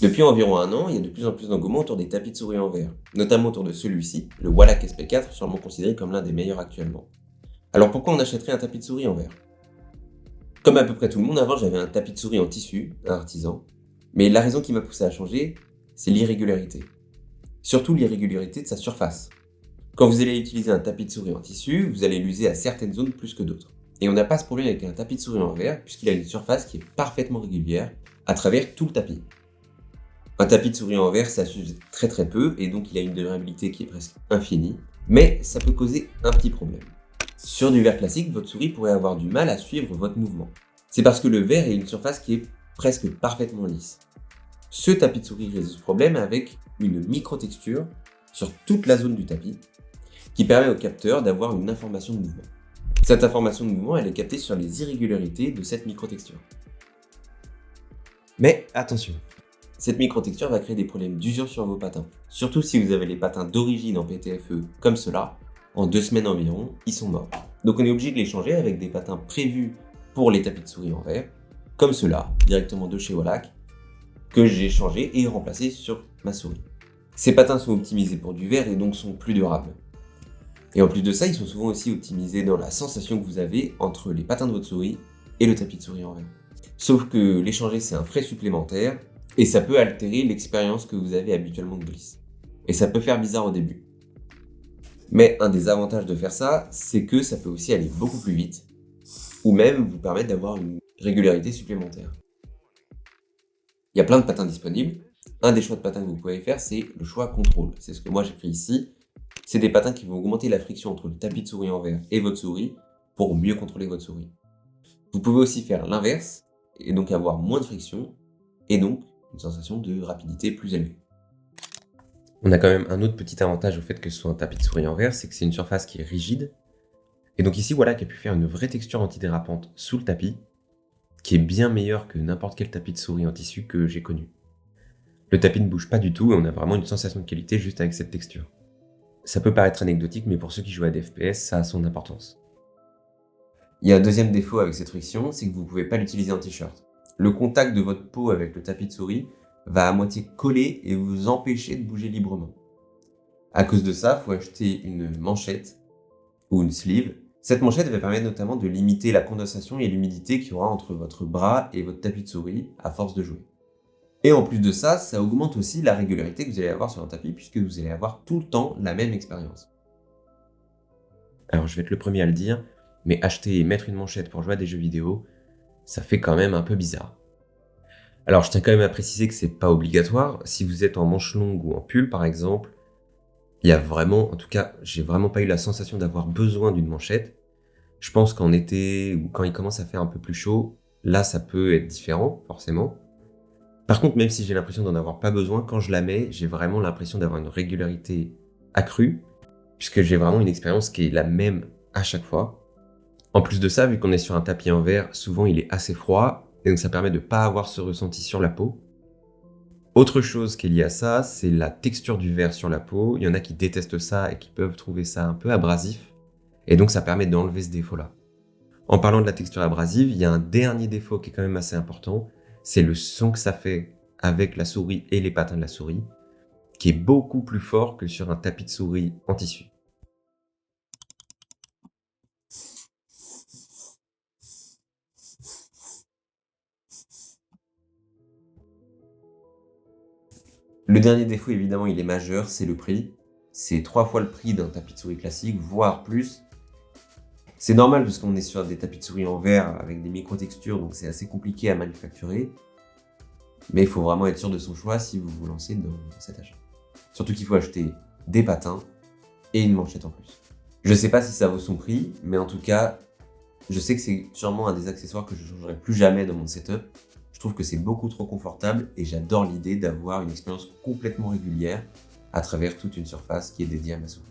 Depuis environ un an, il y a de plus en plus d'engouement autour des tapis de souris en verre, notamment autour de celui-ci, le Wallach SP4, sûrement considéré comme l'un des meilleurs actuellement. Alors pourquoi on achèterait un tapis de souris en verre? Comme à peu près tout le monde, avant j'avais un tapis de souris en tissu, un artisan, mais la raison qui m'a poussé à changer, c'est l'irrégularité. Surtout l'irrégularité de sa surface. Quand vous allez utiliser un tapis de souris en tissu, vous allez l'user à certaines zones plus que d'autres. Et on n'a pas ce problème avec un tapis de souris en verre, puisqu'il a une surface qui est parfaitement régulière à travers tout le tapis. Un tapis de souris en verre, ça s'use très très peu, et donc il a une durabilité qui est presque infinie, mais ça peut causer un petit problème. Sur du verre classique, votre souris pourrait avoir du mal à suivre votre mouvement. C'est parce que le verre est une surface qui est presque parfaitement lisse. Ce tapis de souris résout ce problème avec une micro-texture sur toute la zone du tapis, qui permet au capteur d'avoir une information de mouvement. Cette information de mouvement, elle est captée sur les irrégularités de cette micro-texture. Mais attention, cette micro-texture va créer des problèmes d'usure sur vos patins. Surtout si vous avez les patins d'origine en PTFE comme cela, en 2 semaines environ, ils sont morts. Donc on est obligé de les changer avec des patins prévus pour les tapis de souris en verre, comme cela, directement de chez Wallach, que j'ai changé et remplacé sur ma souris. Ces patins sont optimisés pour du verre et donc sont plus durables. Et en plus de ça, ils sont souvent aussi optimisés dans la sensation que vous avez entre les patins de votre souris et le tapis de souris en verre. Sauf que les changer, c'est un frais supplémentaire et ça peut altérer l'expérience que vous avez habituellement de glisse. Et ça peut faire bizarre au début. Mais un des avantages de faire ça, c'est que ça peut aussi aller beaucoup plus vite ou même vous permettre d'avoir une régularité supplémentaire. Il y a plein de patins disponibles. Un des choix de patins que vous pouvez faire, c'est le choix contrôle. C'est ce que moi j'ai pris ici. C'est des patins qui vont augmenter la friction entre le tapis de souris en verre et votre souris pour mieux contrôler votre souris. Vous pouvez aussi faire l'inverse et donc avoir moins de friction et donc une sensation de rapidité plus élevée. On a quand même un autre petit avantage au fait que ce soit un tapis de souris en verre, c'est que c'est une surface qui est rigide. Et donc ici, voilà, qui a pu faire une vraie texture antidérapante sous le tapis, qui est bien meilleure que n'importe quel tapis de souris en tissu que j'ai connu. Le tapis ne bouge pas du tout et on a vraiment une sensation de qualité juste avec cette texture. Ça peut paraître anecdotique, mais pour ceux qui jouent à des FPS, ça a son importance. Il y a un deuxième défaut avec cette friction, c'est que vous ne pouvez pas l'utiliser en t-shirt. Le contact de votre peau avec le tapis de souris va à moitié coller et vous empêcher de bouger librement. À cause de ça, il faut acheter une manchette ou une sleeve. Cette manchette va permettre notamment de limiter la condensation et l'humidité qu'il y aura entre votre bras et votre tapis de souris à force de jouer. Et en plus de ça, ça augmente aussi la régularité que vous allez avoir sur un tapis puisque vous allez avoir tout le temps la même expérience. Alors je vais être le premier à le dire, mais acheter et mettre une manchette pour jouer à des jeux vidéo, ça fait quand même un peu bizarre. Alors je tiens quand même à préciser que c'est pas obligatoire. Si vous êtes en manche longue ou en pull par exemple, il y a vraiment, en tout cas, j'ai vraiment pas eu la sensation d'avoir besoin d'une manchette. Je pense qu'en été ou quand il commence à faire un peu plus chaud, là ça peut être différent, forcément. Par contre, même si j'ai l'impression d'en avoir pas besoin, quand je la mets, j'ai vraiment l'impression d'avoir une régularité accrue, puisque j'ai vraiment une expérience qui est la même à chaque fois. En plus de ça, vu qu'on est sur un tapis en verre, souvent il est assez froid, et donc ça permet de pas avoir ce ressenti sur la peau. Autre chose qui est liée à ça, c'est la texture du verre sur la peau. Il y en a qui détestent ça et qui peuvent trouver ça un peu abrasif, et donc ça permet d'enlever ce défaut-là. En parlant de la texture abrasive, il y a un dernier défaut qui est quand même assez important, c'est le son que ça fait avec la souris et les patins de la souris, qui est beaucoup plus fort que sur un tapis de souris en tissu. Le dernier défaut, évidemment, il est majeur, c'est le prix. C'est 3 fois le prix d'un tapis de souris classique, voire plus. C'est normal parce qu'on est sur des tapis de souris en verre avec des micro-textures, donc c'est assez compliqué à manufacturer. Mais il faut vraiment être sûr de son choix si vous vous lancez dans cet achat. Surtout qu'il faut acheter des patins et une manchette en plus. Je sais pas si ça vaut son prix, mais en tout cas, je sais que c'est sûrement un des accessoires que je ne changerai plus jamais dans mon setup. Je trouve que c'est beaucoup trop confortable et j'adore l'idée d'avoir une expérience complètement régulière à travers toute une surface qui est dédiée à ma souris.